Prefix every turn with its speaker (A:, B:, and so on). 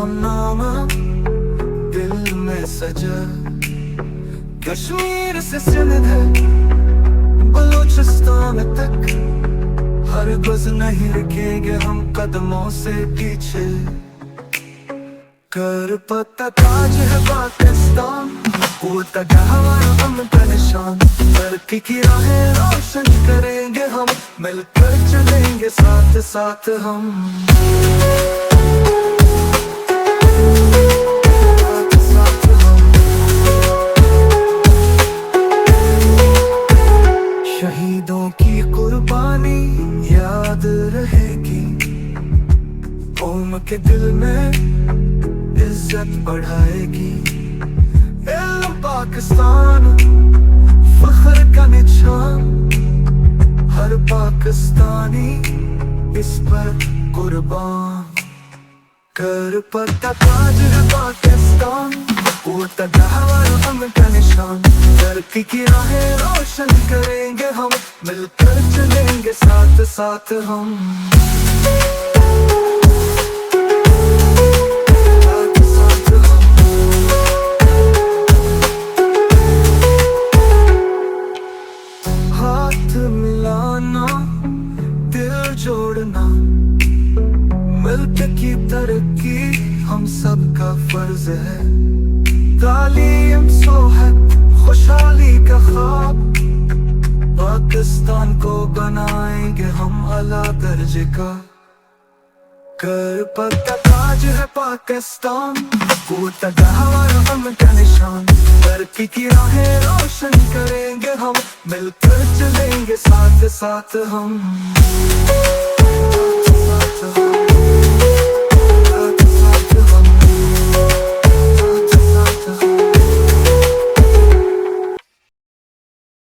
A: इस्लाम नाम दिल में सजा। कश्मीर से सिंध है बलूचिस्तान तक, हरगिज़ नहीं रुकेंगे हम कदमों से पीछे। कर पता ताज है पाकिस्तान, उड़ता हमारा अमन का निशान। तरक्की की राहें रोशन करेंगे हम, मिलकर चलेंगे साथ साथ हम। शहीदों की कुर्बानी याद रहेगी, कौम के दिल में इज्जत बढ़ाएगी। इल्म पाकिस्तान फख्र का निशान, हर पाकिस्तानी इस पर कुर्बान। कर पता ताज है पाकिस्तान, उड़ता हमारा अमन का निशान। तरक्की की राहें रोशन करेंगे हम, मिलकर चलेंगे साथ साथ हम। हाथ मिलाना, दिल जोड़ना, मुल्क की तरक्की हम सबका फर्ज है। तालीम, सोहत, खुशहाली का ख्वाब, पाकिस्तान को बनाएंगे हम आला दर्जे का। कर पता ताज है पाकिस्तान, उड़ता हमारा अमन का निशान। तरक्की की राहें रोशन करेंगे हम, मिलकर चलेंगे साथ साथ हम।